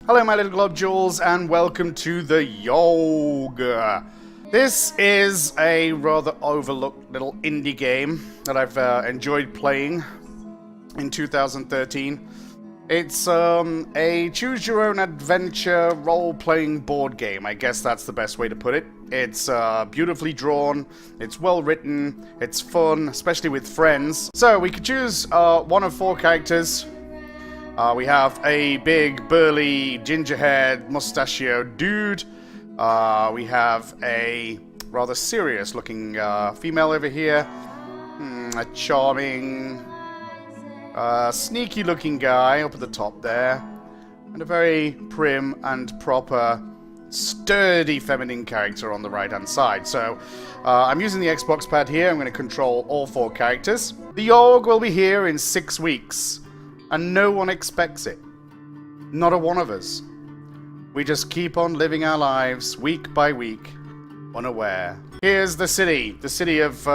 Hello my little Globdules and welcome to the Yawhg. This is a rather overlooked little indie game that I've enjoyed playing in 2013. It's a choose-your-own-adventure role-playing board game. I guess that's the best way to put it. It's beautifully drawn, it's well-written, it's fun, especially with friends. So we could choose one of 4 characters. We have a big, burly, ginger-haired, mustachioed dude. We have a rather serious-looking female over here. A charming, sneaky-looking guy up at the top there. And a very prim and proper, sturdy feminine character on the right-hand side. So, I'm using the Xbox pad here. I'm going to control all 4 characters. The Yawhg will be here in 6 weeks. And no one expects it. Not a one of us. We just keep on living our lives, week by week, unaware. Here's the city of,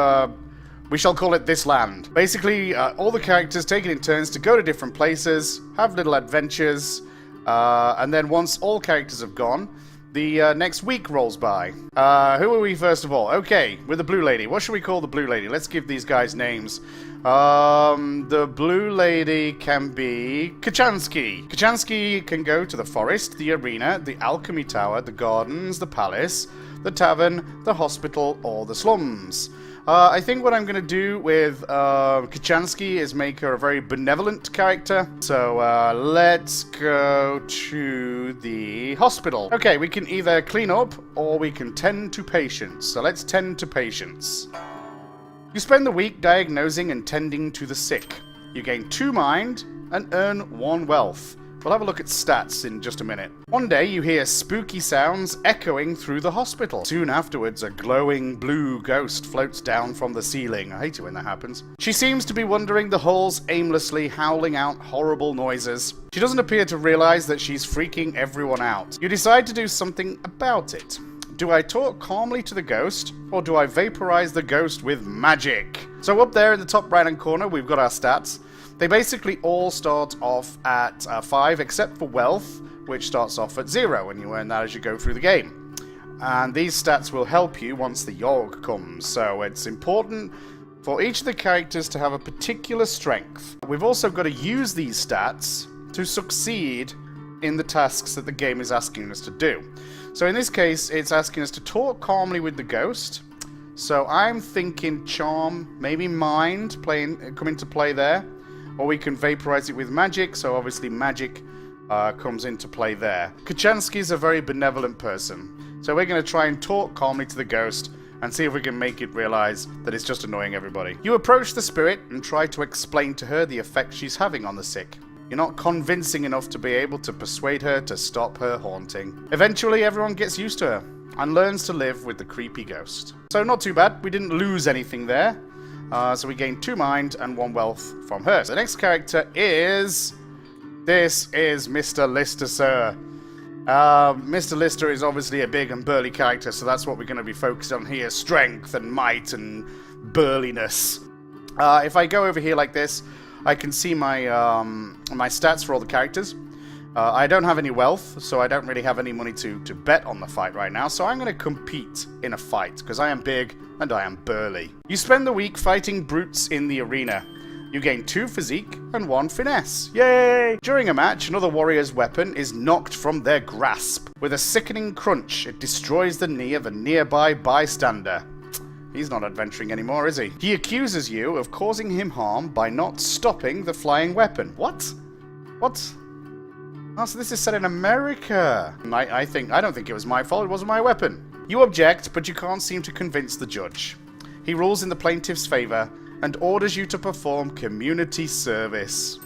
we shall call it this land. Basically, all the characters take it in turns to go to different places, have little adventures, and then once all characters have gone, the next week rolls by. Who are we first of all? Okay, we're the blue lady. What should we call the blue lady? Let's give these guys names. The blue lady can be Kachansky. Kachansky can go to the forest, the arena, the alchemy tower, the gardens, the palace, the tavern, the hospital, or the slums. I think what I'm going to do with Kachansky is make her a very benevolent character. So let's go to the hospital. Okay, we can either clean up or we can tend to patients. So let's tend to patients. You spend the week diagnosing and tending to the sick. You gain 2 mind and earn 1 wealth. We'll have a look at stats in just a minute. One day you hear spooky sounds echoing through the hospital. Soon afterwards, a glowing blue ghost floats down from the ceiling. I hate it when that happens. She seems to be wandering the halls aimlessly, howling out horrible noises. She doesn't appear to realize that she's freaking everyone out. You decide to do something about it. Do I talk calmly to the ghost, or do I vaporize the ghost with magic? So up there in the top right-hand corner, we've got our stats. They basically all start off at 5, except for wealth, which starts off at 0, and you earn that as you go through the game. And these stats will help you once the Yawhg comes, so it's important for each of the characters to have a particular strength. We've also got to use these stats to succeed in the tasks that the game is asking us to do. So in this case, it's asking us to talk calmly with the ghost. So I'm thinking charm, maybe mind come into play there. Or we can vaporize it with magic, so obviously magic comes into play there. Kachansky's a very benevolent person, so we're going to try and talk calmly to the ghost and see if we can make it realize that it's just annoying everybody. You approach the spirit and try to explain to her the effect she's having on the sick. You're not convincing enough to be able to persuade her to stop her haunting. Eventually everyone gets used to her and learns to live with the creepy ghost. So not too bad, we didn't lose anything there. So we gained 2 mind and 1 wealth from her. So the next character is... This is Mr. Lister, sir. Mr. Lister is obviously a big and burly character, so that's what we're going to be focused on here. Strength and might and burliness. If I go over here like this, I can see my stats for all the characters. I don't have any wealth, so I don't really have any money to bet on the fight right now, so I'm going to compete in a fight, because I am big and I am burly. You spend the week fighting brutes in the arena. You gain 2 physique and 1 finesse. Yay! During a match, another warrior's weapon is knocked from their grasp. With a sickening crunch, it destroys the knee of a nearby bystander. He's not adventuring anymore, is he? He accuses you of causing him harm by not stopping the flying weapon. What? What? Oh, so this is set in America. I don't think it was my fault, it wasn't my weapon. You object, but you can't seem to convince the judge. He rules in the plaintiff's favor and orders you to perform community service.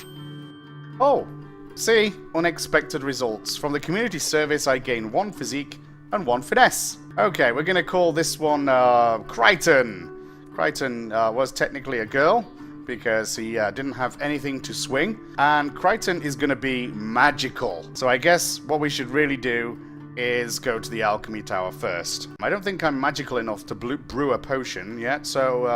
Oh, see? Unexpected results. From the community service, I gain 1 physique and 1 finesse. Okay, we're going to call this one Crichton. Crichton was technically a girl, because he didn't have anything to swing. And Crichton is going to be magical. So I guess what we should really do is go to the alchemy tower first. I don't think I'm magical enough to brew a potion yet, so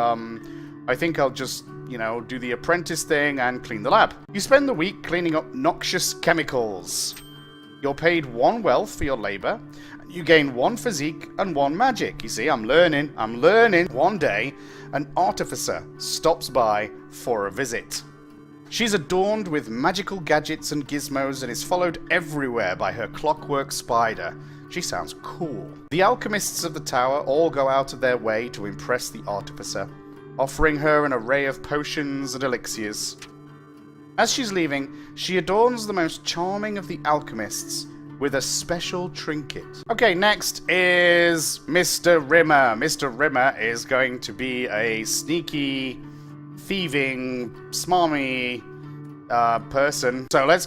I think I'll just, do the apprentice thing and clean the lab. You spend the week cleaning up noxious chemicals. You're paid 1 wealth for your labor. You gain 1 physique and 1 magic. You see, I'm learning. One day, an artificer stops by for a visit. She's adorned with magical gadgets and gizmos and is followed everywhere by her clockwork spider. She sounds cool. The alchemists of the tower all go out of their way to impress the artificer, offering her an array of potions and elixirs. As she's leaving, she adorns the most charming of the alchemists with a special trinket. Okay, next is Mr. Rimmer. Mr. Rimmer is going to be a sneaky, thieving, smarmy person. So he's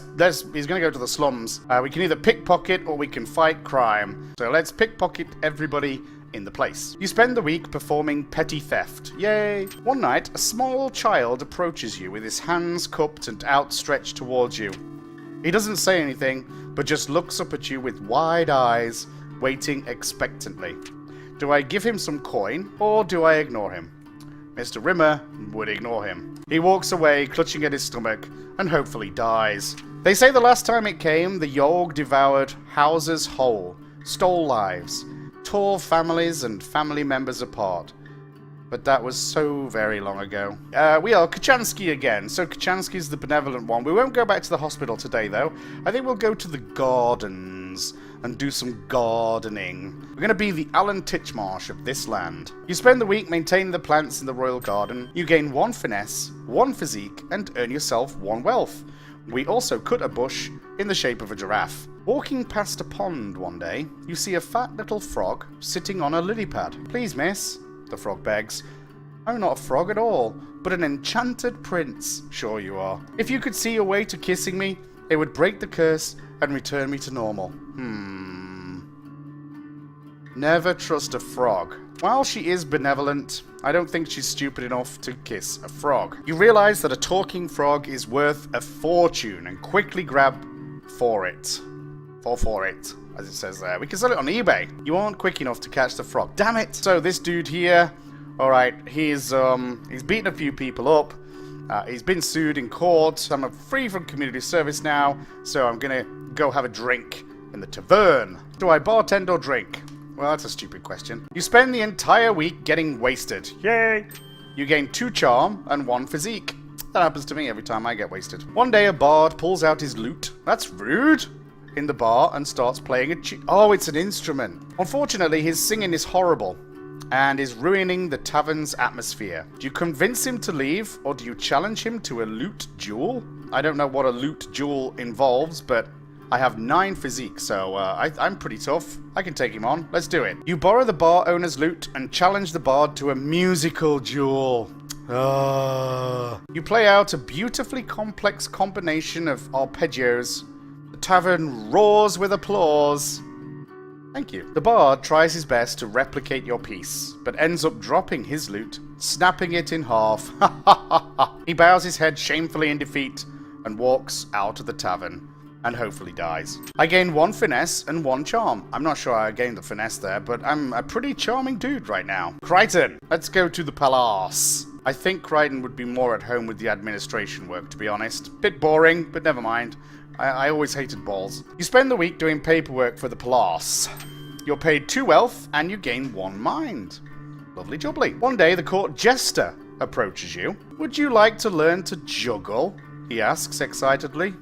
going to go to the slums. We can either pickpocket or we can fight crime. So let's pickpocket everybody in the place. You spend the week performing petty theft. Yay! One night, a small child approaches you with his hands cupped and outstretched towards you. He doesn't say anything, but just looks up at you with wide eyes, waiting expectantly. Do I give him some coin, or do I ignore him? Mr. Rimmer would ignore him. He walks away, clutching at his stomach, and hopefully dies. They say the last time it came, the Yawhg devoured houses whole, stole lives, tore families and family members apart. But that was so very long ago. We are Kachansky again. So Kachansky's the benevolent one. We won't go back to the hospital today, though. I think we'll go to the gardens and do some gardening. We're going to be the Alan Titchmarsh of this land. You spend the week maintaining the plants in the royal garden. You gain 1 finesse, 1 physique, and earn yourself 1 wealth. We also cut a bush in the shape of a giraffe. Walking past a pond one day, you see a fat little frog sitting on a lily pad. Please, miss, the frog begs. I'm not a frog at all, but an enchanted prince. Sure you are. If you could see your way to kissing me, it would break the curse and return me to normal. Never trust a frog. While she is benevolent, I don't think she's stupid enough to kiss a frog. You realize that a talking frog is worth a fortune and quickly grab for it, as it says there. We can sell it on eBay. You aren't quick enough to catch the frog. Damn it! So this dude here, alright, he's beaten a few people up. He's been sued in court. I'm free from community service now, so I'm gonna go have a drink in the tavern. Do I bartend or drink? Well, that's a stupid question. You spend the entire week getting wasted. Yay! You gain 2 charm and 1 physique. That happens to me every time I get wasted. One day a bard pulls out his lute. That's rude. In the bar and starts playing a oh, it's an instrument. Unfortunately, his singing is horrible and is ruining the tavern's atmosphere. Do you convince him to leave, or do you challenge him to a lute duel? I don't know what a lute duel involves, but I have 9 physique, so I'm pretty tough. I can take him on. Let's do it. You borrow the bar owner's lute and challenge the bard to a musical duel. You play out a beautifully complex combination of arpeggios. The tavern roars with applause. Thank you. The bard tries his best to replicate your piece, but ends up dropping his lute, snapping it in half. He bows his head shamefully in defeat and walks out of the tavern, and hopefully dies. I gain 1 finesse and 1 charm. I'm not sure I gained the finesse there, but I'm a pretty charming dude right now. Crichton, let's go to the palace. I think Crichton would be more at home with the administration work, to be honest. Bit boring, but never mind. I always hated balls. You spend the week doing paperwork for the palace. You're paid 2 wealth, and you gain 1 mind. Lovely jubbly. One day, the court jester approaches you. Would you like to learn to juggle? He asks excitedly.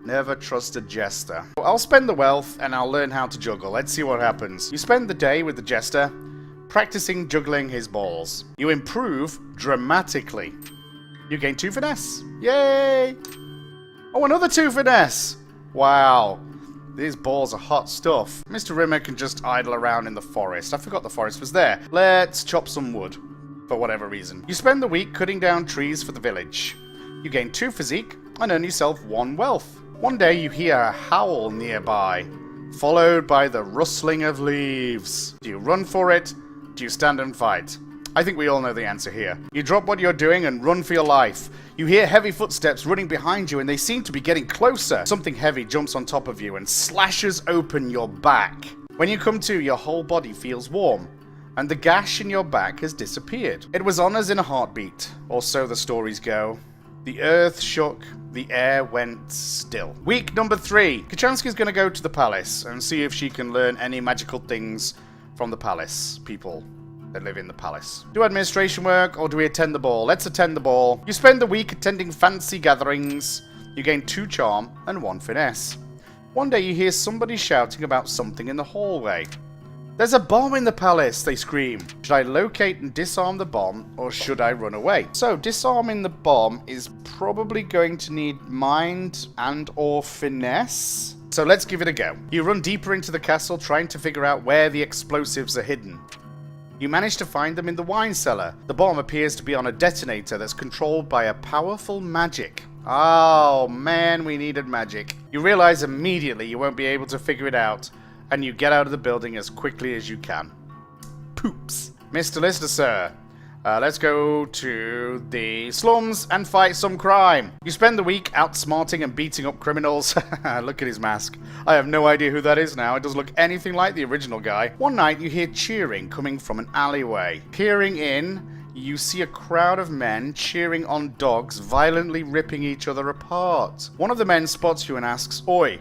Never trust a jester. I'll spend the wealth, and I'll learn how to juggle. Let's see what happens. You spend the day with the jester, practicing juggling his balls. You improve dramatically. You gain 2 finesse. Yay! Oh, another 2 finesse! Wow. These balls are hot stuff. Mr. Rimmer can just idle around in the forest. I forgot the forest was there. Let's chop some wood. For whatever reason. You spend the week cutting down trees for the village. You gain 2 physique and earn yourself 1 wealth. One day you hear a howl nearby, followed by the rustling of leaves. Do you run for it? Do you stand and fight? I think we all know the answer here. You drop what you're doing and run for your life. You hear heavy footsteps running behind you and they seem to be getting closer. Something heavy jumps on top of you and slashes open your back. When you come to, your whole body feels warm, and the gash in your back has disappeared. It was on as in a heartbeat, or so the stories go. The earth shook, the air went still. Week number 3. Kachansky's going to go to the palace and see if she can learn any magical things from the palace people that live in the palace. Do administration work or do we attend the ball? Let's attend the ball. You spend the week attending fancy gatherings. You gain 2 charm and 1 finesse. One day you hear somebody shouting about something in the hallway. There's a bomb in the palace, they scream. Should I locate and disarm the bomb or should I run away? So disarming the bomb is probably going to need mind and or finesse. So let's give it a go. You run deeper into the castle trying to figure out where the explosives are hidden. You manage to find them in the wine cellar. The bomb appears to be on a detonator that's controlled by a powerful magic. Oh man, we needed magic. You realize immediately you won't be able to figure it out, and you get out of the building as quickly as you can. Poops. Mr. Lister, sir. Let's go to the slums and fight some crime. You spend the week outsmarting and beating up criminals. Look at his mask. I have no idea who that is now. It doesn't look anything like the original guy. One night you hear cheering coming from an alleyway. Peering in, you see a crowd of men cheering on dogs, violently ripping each other apart. One of the men spots you and asks, "Oi,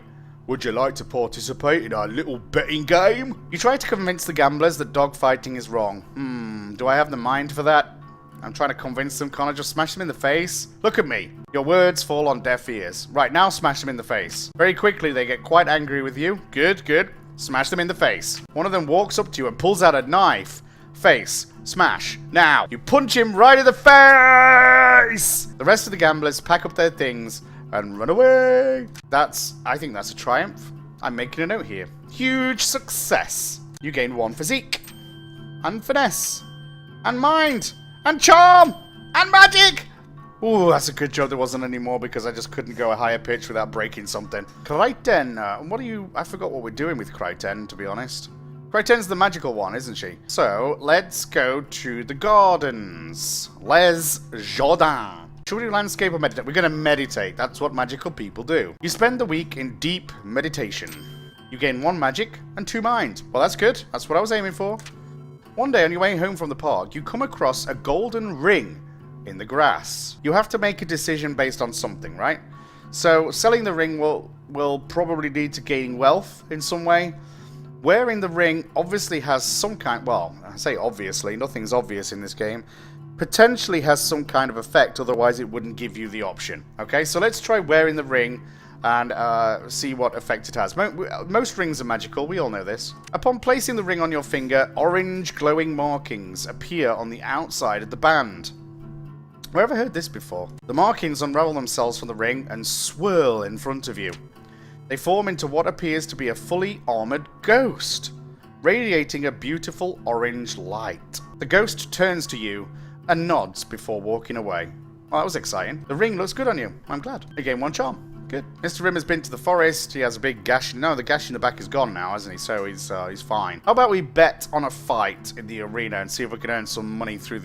would you like to participate in our little betting game?" You try to convince the gamblers that dog fighting is wrong. Do I have the mind for that? I'm trying to convince them. Can't I just smash them in the face? Look at me. Your words fall on deaf ears. Right, now smash them in the face. Very quickly they get quite angry with you. Good, good. Smash them in the face. One of them walks up to you and pulls out a knife. Face. Smash. Now. You punch him right in the face! The rest of the gamblers pack up their things and run away. I think that's a triumph. I'm making a note here. Huge success. You gain 1 physique. And finesse. And mind. And charm. And magic. Ooh, that's a good job there wasn't any more because I just couldn't go a higher pitch without breaking something. Kryten. I forgot what we're doing with Kryten, to be honest. Kryten's the magical one, isn't she? So, let's go to the gardens. Les Jardins. Should we do landscape or meditate? We're going to meditate. That's what magical people do. You spend the week in deep meditation. You gain 1 magic and 2 mind. Well, that's good. That's what I was aiming for. One day on your way home from the park, you come across a golden ring in the grass. You have to make a decision based on something, right? So, selling the ring will probably lead to gaining wealth in some way. Wearing the ring obviously has some kind... Well, I say obviously. Nothing's obvious in this game. Potentially has some kind of effect, otherwise it wouldn't give you the option. Okay, so let's try wearing the ring and see what effect it has. Most rings are magical, we all know this. Upon placing the ring on your finger, orange glowing markings appear on the outside of the band. Where have I heard this before? The markings unravel themselves from the ring and swirl in front of you. They form into what appears to be a fully armored ghost, radiating a beautiful orange light. The ghost turns to you and nods before walking away. Well, that was exciting. The ring looks good on you. I'm glad. You gain 1 charm. Good. Mr. Rim has been to the forest. He has a big gash. No, the gash in the back is gone now, hasn't he? So he's fine. How about we bet on a fight in the arena and see if we can earn some money through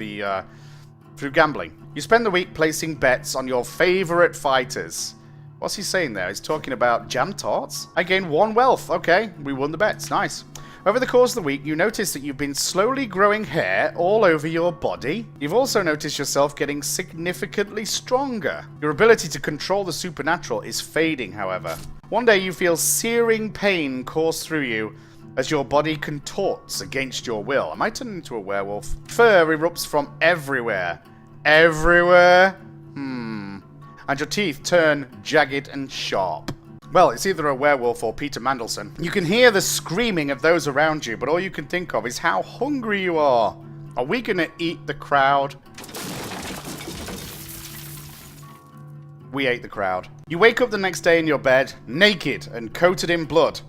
gambling? You spend the week placing bets on your favorite fighters. What's he saying there? He's talking about jam tarts? I gain 1 wealth. Okay, we won the bets. Nice. Over the course of the week, you notice that you've been slowly growing hair all over your body. You've also noticed yourself getting significantly stronger. Your ability to control the supernatural is fading, however. One day you feel searing pain course through you as your body contorts against your will. Am I turning into a werewolf? Fur erupts from everywhere. Everywhere? And your teeth turn jagged and sharp. Well, it's either a werewolf or Peter Mandelson. You can hear the screaming of those around you, but all you can think of is how hungry you are. Are we gonna eat the crowd? We ate the crowd. You wake up the next day in your bed, naked and coated in blood.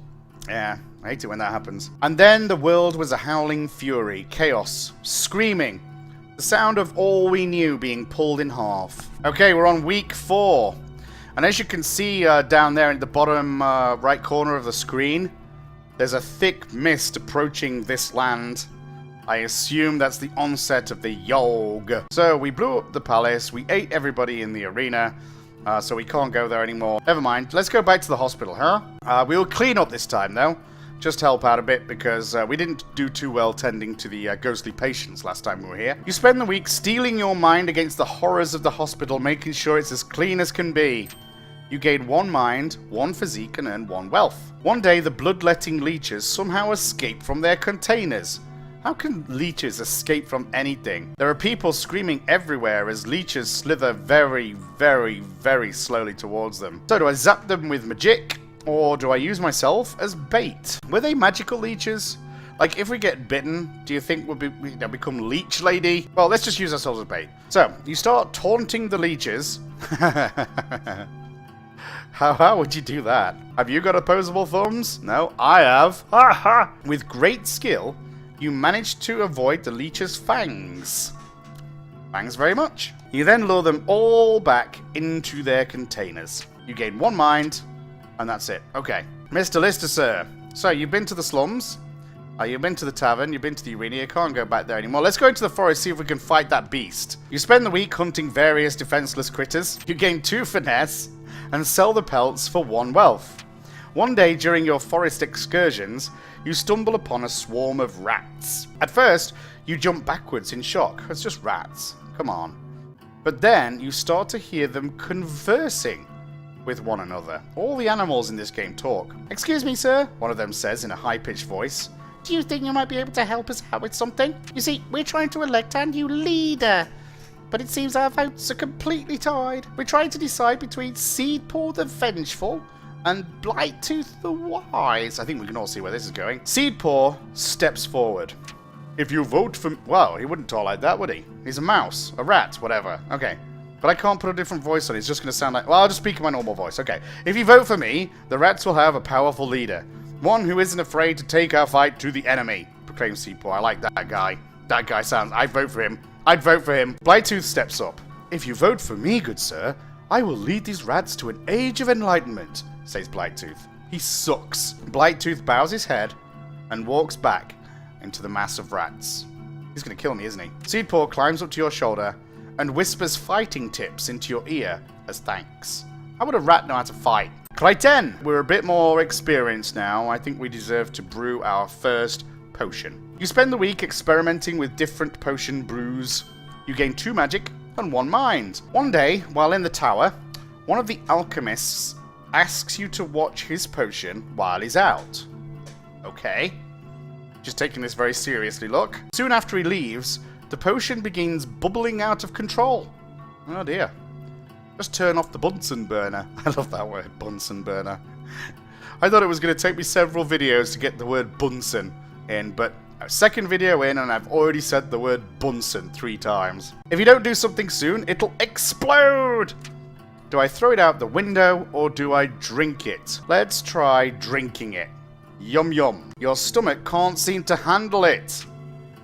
Yeah, I hate it when that happens. And then the world was a howling fury, chaos, screaming. The sound of all we knew being pulled in half. Okay, we're on week 4. And as you can see down there in the bottom right corner of the screen, there's a thick mist approaching this land. I assume that's the onset of the Yawhg. So we blew up the palace, we ate everybody in the arena, so we can't go there anymore. Never mind, let's go back to the hospital, huh? We'll clean up this time though. just help out a bit because we didn't do too well tending to the ghostly patients last time we were here. You spend the week steeling your mind against the horrors of the hospital, making sure it's as clean as can be. You gain 1 mind, 1 physique, and earn 1 wealth. One day, the bloodletting leeches somehow escape from their containers. How can leeches escape from anything? There are people screaming everywhere as leeches slither very, very, very slowly towards them. So do I zap them with magic, or do I use myself as bait? Were they magical leeches? Like, if we get bitten, do you think we'll become leech lady? Well, let's just use ourselves as bait. So, you start taunting the leeches. How would you do that? Have you got opposable thumbs? No, I have. Ha ha! With great skill, you manage to avoid the leech's fangs. Thanks very much. You then lure them all back into their containers. You gain 1 mind, and that's it. Okay. Mr. Lister, sir. So, you've been to the slums. You've been to the tavern. You've been to the arena. You can't go back there anymore. Let's go into the forest, see if we can fight that beast. You spend the week hunting various defenseless critters. You gain 2 finesse, and sell the pelts for 1 wealth. One day during your forest excursions, you stumble upon a swarm of rats. At first, you jump backwards in shock. It's just rats. Come on. But then, you start to hear them conversing with one another. All the animals in this game talk. "Excuse me, sir," one of them says in a high-pitched voice. "Do you think you might be able to help us out with something? You see, we're trying to elect our new leader. But it seems our votes are completely tied. We're trying to decide between Seedpaw the Vengeful and Blightooth the Wise." I think we can all see where this is going. Seedpaw steps forward. "If you vote for... Well, he wouldn't talk like that, would he? He's a mouse, a rat, whatever. Okay. But I can't put a different voice on it. It's just going to sound like... Well, I'll just speak in my normal voice. Okay. "If you vote for me, the rats will have a powerful leader. One who isn't afraid to take our fight to the enemy," proclaims Seedpaw. I like that guy. That guy sounds... I'd vote for him. I'd vote for him. Blightooth steps up. "If you vote for me, good sir, I will lead these rats to an age of enlightenment," says Blightooth. He sucks. Blightooth bows his head and walks back into the mass of rats. He's going to kill me, isn't he? Seedpaw climbs up to your shoulder and whispers fighting tips into your ear as thanks. How would a rat know how to fight? Clayton! We're a bit more experienced now. I think we deserve to brew our first potion. You spend the week experimenting with different potion brews. You gain 2 magic and 1 mind. One day, while in the tower, one of the alchemists asks you to watch his potion while he's out. Okay. Just taking this very seriously, look. Soon after he leaves, the potion begins bubbling out of control. Oh dear. Just turn off the Bunsen burner. I love that word, Bunsen burner. I thought it was going to take me several videos to get the word Bunsen in, but a second video in and I've already said the word Bunsen 3 times. If you don't do something soon, it'll explode! Do I throw it out the window or do I drink it? Let's try drinking it. Yum yum. Your stomach can't seem to handle it.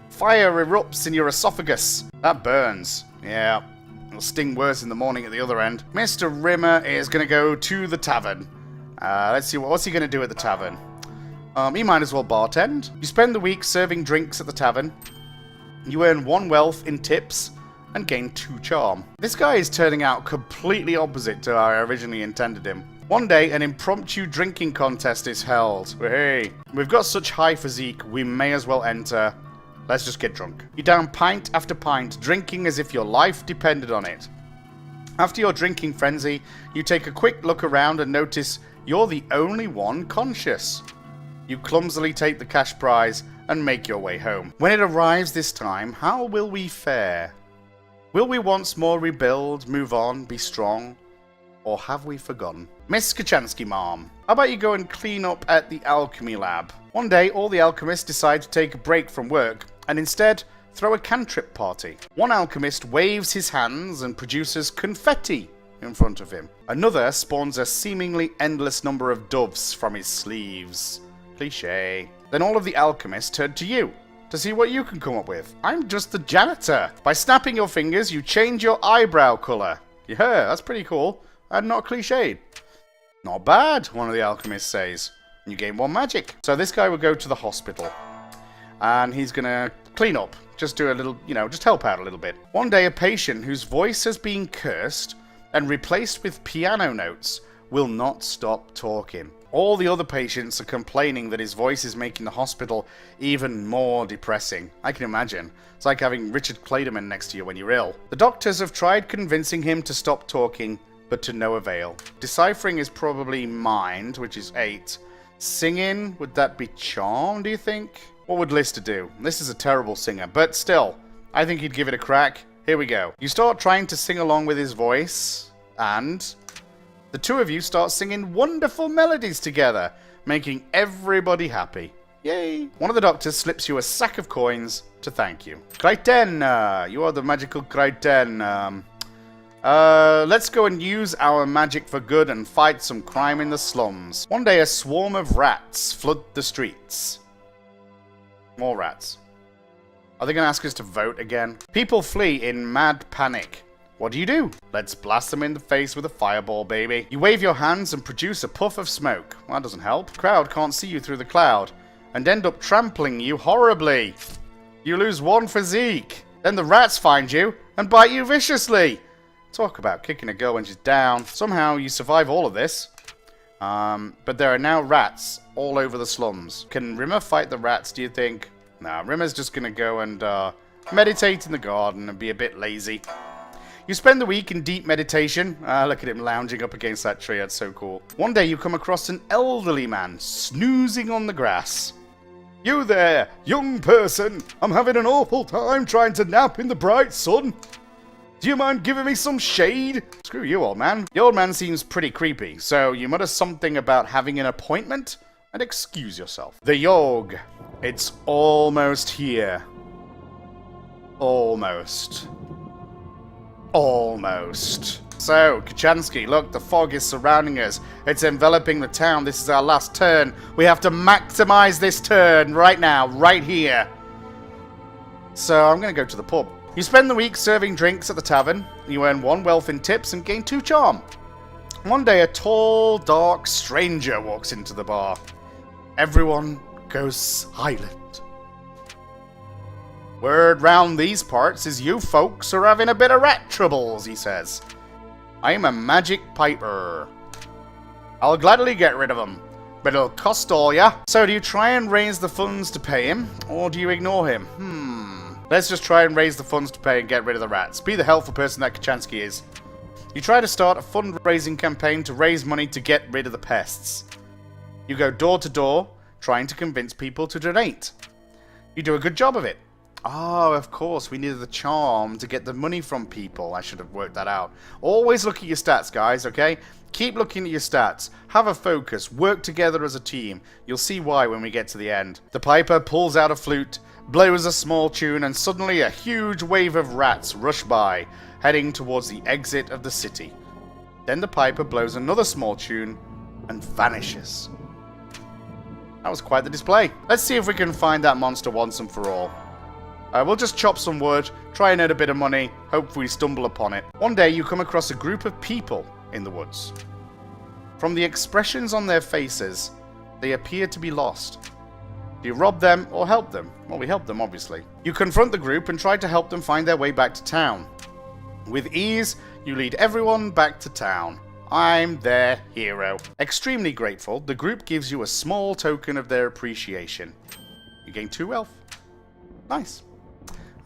Fire erupts in your esophagus. That burns. Yeah. It'll sting worse in the morning at the other end. Mr. Rimmer is going to go to the tavern. Let's see, what's he going to do at the tavern? He might as well bartend. You spend the week serving drinks at the tavern. You earn 1 wealth in tips and gain 2 charm. This guy is turning out completely opposite to how I originally intended him. One day, an impromptu drinking contest is held. Hey, we've got such high physique, we may as well enter. Let's just get drunk. You down pint after pint, drinking as if your life depended on it. After your drinking frenzy, you take a quick look around and notice you're the only one conscious. You clumsily take the cash prize and make your way home. When it arrives this time, how will we fare? Will we once more rebuild, move on, be strong? Or have we forgotten? Miss Kachansky, Mom, how about you go and clean up at the alchemy lab? One day, all the alchemists decide to take a break from work and instead throw a cantrip party. One alchemist waves his hands and produces confetti in front of him. Another spawns a seemingly endless number of doves from his sleeves. Cliché. Then all of the alchemists turn to you to see what you can come up with. I'm just the janitor. By snapping your fingers, you change your eyebrow color. Yeah, that's pretty cool. And not cliched. Not bad, one of the alchemists says. You gain 1 magic. So this guy will go to the hospital. And he's gonna clean up. Just do a little, just help out a little bit. One day, a patient whose voice has been cursed and replaced with piano notes will not stop talking. All the other patients are complaining that his voice is making the hospital even more depressing. I can imagine. It's like having Richard Clayderman next to you when you're ill. The doctors have tried convincing him to stop talking, but to no avail. Deciphering is probably mind, which is 8. Singing, would that be charm, do you think? What would Lister do? This is a terrible singer, but still, I think he'd give it a crack. Here we go. You start trying to sing along with his voice, and the two of you start singing wonderful melodies together, making everybody happy. Yay! One of the doctors slips you a sack of coins to thank you. Kryten, you are the magical Kryten. Let's go and use our magic for good and fight some crime in the slums. One day a swarm of rats flood the streets. More rats. Are they going to ask us to vote again? People flee in mad panic. What do? Let's blast them in the face with a fireball, baby. You wave your hands and produce a puff of smoke. Well, that doesn't help. The crowd can't see you through the cloud and end up trampling you horribly. You lose 1 physique. Then the rats find you and bite you viciously. Talk about kicking a girl when she's down. Somehow you survive all of this. But there are now rats all over the slums. Can Rimmer fight the rats, do you think? Nah, Rimmer's just going to go and meditate in the garden and be a bit lazy. You spend the week in deep meditation. Look at him lounging up against that tree. That's so cool. One day you come across an elderly man snoozing on the grass. You there, young person. I'm having an awful time trying to nap in the bright sun. Do you mind giving me some shade? Screw you, old man. The old man seems pretty creepy, so you mutter something about having an appointment and excuse yourself. The Yawhg. It's almost here. Almost. Almost. So, Kachansky, look, the fog is surrounding us. It's enveloping the town. This is our last turn. We have to maximize this turn right now, right here. So, I'm going to go to the pub. You spend the week serving drinks at the tavern. You earn 1 wealth in tips and gain 2 charm. One day, a tall, dark stranger walks into the bar. Everyone goes silent. Word round these parts is you folks are having a bit of rat troubles, he says. I'm a magic piper. I'll gladly get rid of him, but it'll cost all ya. So do you try and raise the funds to pay him, or do you ignore him? Let's just try and raise the funds to pay and get rid of the rats. Be the helpful person that Kachansky is. You try to start a fundraising campaign to raise money to get rid of the pests. You go door to door, trying to convince people to donate. You do a good job of it. Oh, of course, we needed the charm to get the money from people. I should have worked that out. Always look at your stats, guys, okay? Keep looking at your stats. Have a focus. Work together as a team. You'll see why when we get to the end. The piper pulls out a flute, blows a small tune, and suddenly a huge wave of rats rush by, heading towards the exit of the city. Then the piper blows another small tune and vanishes. That was quite the display. Let's see if we can find that monster once and for all. We'll just chop some wood, try and earn a bit of money, hope we stumble upon it. One day you come across a group of people in the woods. From the expressions on their faces, they appear to be lost. Do you rob them or help them? Well, we help them, obviously. You confront the group and try to help them find their way back to town. With ease, you lead everyone back to town. I'm their hero. Extremely grateful, the group gives you a small token of their appreciation. You gain 2 wealth. Nice.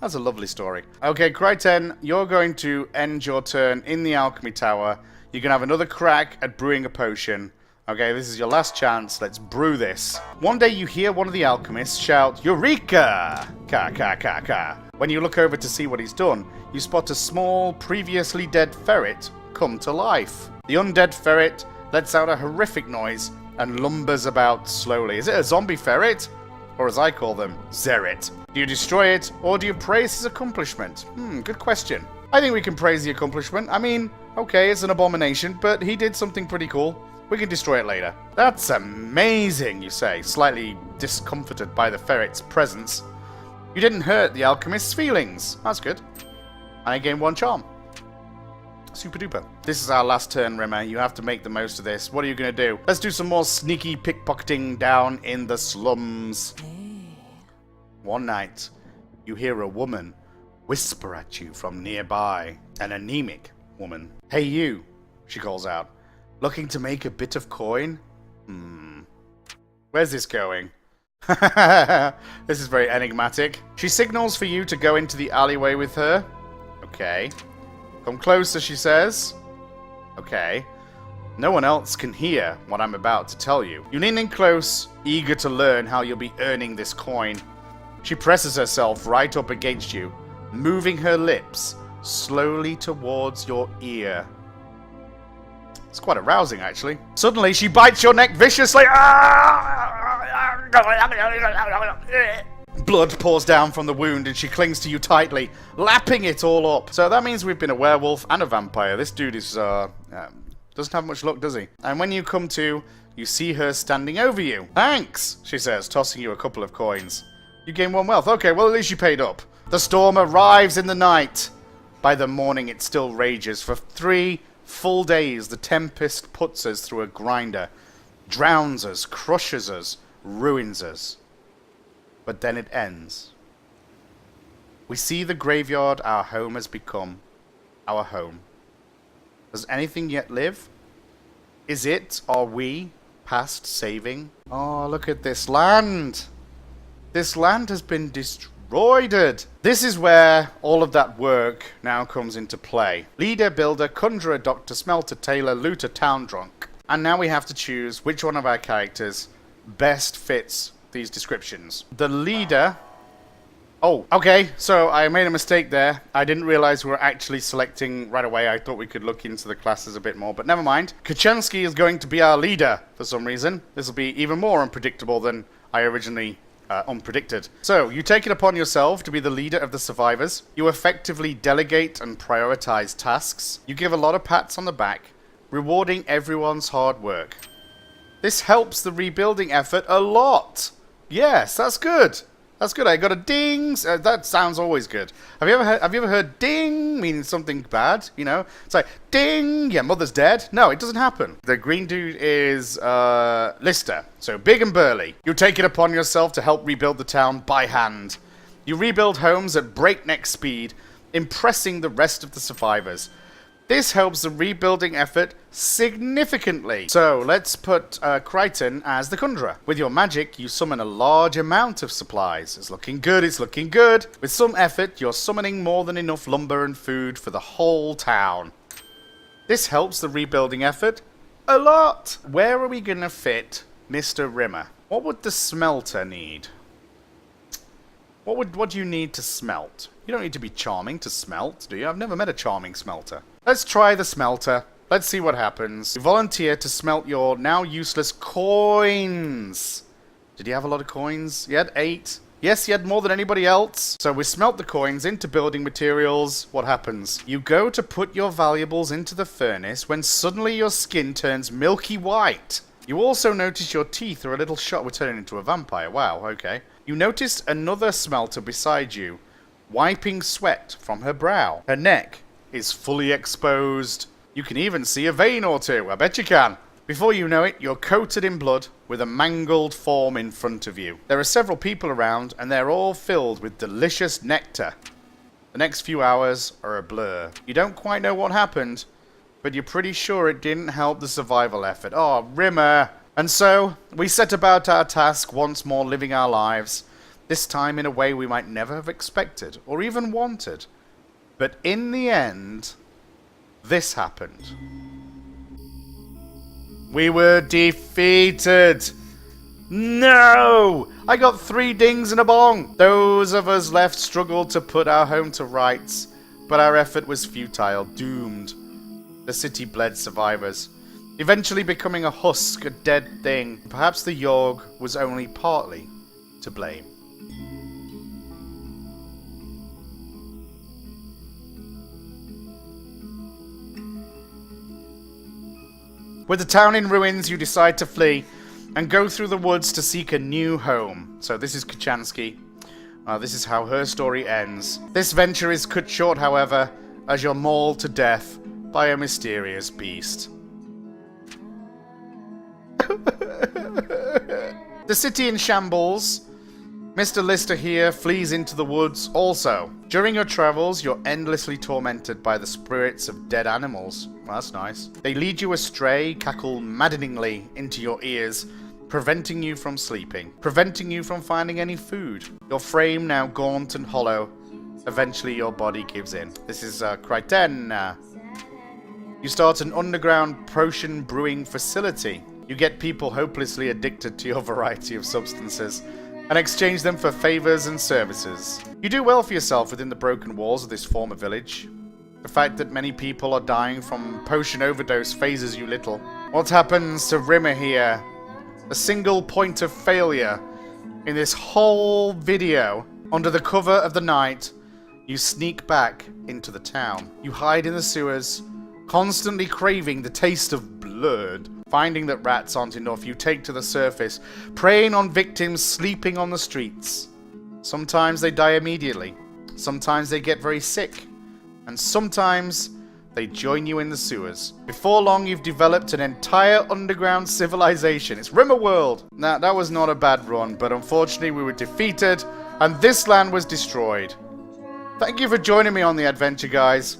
That's a lovely story. Okay, Kryten, you're going to end your turn in the alchemy tower. You can have another crack at brewing a potion. Okay, this is your last chance. Let's brew this. One day you hear one of the alchemists shout, Eureka! Ka ka ka ka. When you look over to see what he's done, you spot a small, previously dead ferret come to life. The undead ferret lets out a horrific noise and lumbers about slowly. Is it a zombie ferret? Or as I call them, Zeret. Do you destroy it, or do you praise his accomplishment? Good question. I think we can praise the accomplishment. I mean, okay, it's an abomination, but he did something pretty cool. We can destroy it later. That's amazing, you say, slightly discomforted by the ferret's presence. You didn't hurt the alchemist's feelings. That's good. And I gain 1 charm. Super duper. This is our last turn, Rimmer. You have to make the most of this. What are you going to do? Let's do some more sneaky pickpocketing down in the slums. One night, you hear a woman whisper at you from nearby. An anemic woman. Hey you, she calls out. Looking to make a bit of coin? Where's this going? This is very enigmatic. She signals for you to go into the alleyway with her. Okay. Come closer, she says. Okay. No one else can hear what I'm about to tell you. You lean in close, eager to learn how you'll be earning this coin. She presses herself right up against you, moving her lips slowly towards your ear. It's quite arousing, actually. Suddenly, she bites your neck viciously. Blood pours down from the wound and she clings to you tightly, lapping it all up. So that means we've been a werewolf and a vampire. This dude is, doesn't have much luck, does he? And when you come to, you see her standing over you. Thanks, she says, tossing you a couple of coins. You gain 1 wealth. Okay, well, at least you paid up. The storm arrives in the night. By the morning, it still rages. For 3 full days, the tempest puts us through a grinder, drowns us, crushes us, ruins us. But then it ends. We see the graveyard our home has become. Our home. Does anything yet live? Is it, or we, past saving? Oh, look at this land. This land has been destroyed. This is where all of that work now comes into play. Leader, builder, conjurer, doctor, smelter, tailor, looter, town drunk. And now we have to choose which one of our characters best fits these descriptions. The leader... Oh, okay, so I made a mistake there. I didn't realize we were actually selecting right away. I thought we could look into the classes a bit more, but never mind. Kachansky is going to be our leader for some reason. This will be even more unpredictable than I originally unpredicted. So, you take it upon yourself to be the leader of the survivors. You effectively delegate and prioritize tasks. You give a lot of pats on the back, rewarding everyone's hard work. This helps the rebuilding effort a lot. Yes, that's good. That's good. I got a ding. That sounds always good. Have you ever heard ding meaning something bad? You know, it's like ding. Your mother's dead. No, it doesn't happen. The green dude is Lister. So big and burly. You take it upon yourself to help rebuild the town by hand. You rebuild homes at breakneck speed, impressing the rest of the survivors. This helps the rebuilding effort significantly. So, let's put Crichton as the conjurer. With your magic, you summon a large amount of supplies. It's looking good, it's looking good. With some effort, you're summoning more than enough lumber and food for the whole town. This helps the rebuilding effort a lot. Where are we going to fit Mr. Rimmer? What would the smelter need? What do you need to smelt? You don't need to be charming to smelt, do you? I've never met a charming smelter. Let's try the smelter. Let's see what happens. You volunteer to smelt your now useless coins. Did he have a lot of coins? He had 8. Yes, he had more than anybody else. So we smelt the coins into building materials. What happens? You go to put your valuables into the furnace when suddenly your skin turns milky white. You also notice your teeth are a little shot. We're turning into a vampire. Wow, okay. You notice another smelter beside you, wiping sweat from her brow. Her neck is fully exposed. You can even see a vein or two. I bet you can. Before you know it, you're coated in blood with a mangled form in front of you. There are several people around, and they're all filled with delicious nectar. The next few hours are a blur. You don't quite know what happened, but you're pretty sure it didn't help the survival effort. Oh, Rimmer! And so, we set about our task, once more living our lives, this time in a way we might never have expected, or even wanted. But in the end, this happened. We were defeated! No! I got 3 dings and a bong! Those of us left struggled to put our home to rights, but our effort was futile, doomed. The city bled survivors, eventually becoming a husk, a dead thing. Perhaps the Yawhg was only partly to blame. With the town in ruins, you decide to flee and go through the woods to seek a new home. So this is Kachansky. This is how her story ends. This venture is cut short, however, as you're mauled to death by a mysterious beast. The city in shambles. Mr. Lister here flees into the woods also. During your travels, you're endlessly tormented by the spirits of dead animals. Well, that's nice. They lead you astray, cackle maddeningly into your ears, preventing you from sleeping, preventing you from finding any food. Your frame now gaunt and hollow. Eventually your body gives in. This is Kryten. You start an underground potion brewing facility. You get people hopelessly addicted to your variety of substances and exchange them for favors and services. You do well for yourself within the broken walls of this former village. The fact that many people are dying from potion overdose phases you little. What happens to Rimmer here? A single point of failure in this whole video. Under the cover of the night, you sneak back into the town. You hide in the sewers, constantly craving the taste of blood. Finding that rats aren't enough, you take to the surface, preying on victims sleeping on the streets. Sometimes they die immediately. Sometimes they get very sick. And sometimes they join you in the sewers. Before long, you've developed an entire underground civilization. It's Rimmerworld. Now, that was not a bad run, but unfortunately we were defeated, and this land was destroyed. Thank you for joining me on the adventure, guys.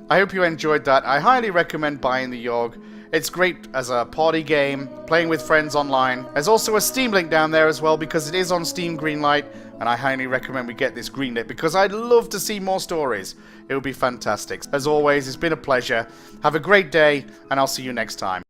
I hope you enjoyed that. I highly recommend buying the Yawhg. It's great as a party game, playing with friends online. There's also a Steam link down there as well because it is on Steam Greenlight, and I highly recommend we get this greenlit because I'd love to see more stories. It would be fantastic. As always, it's been a pleasure. Have a great day, and I'll see you next time.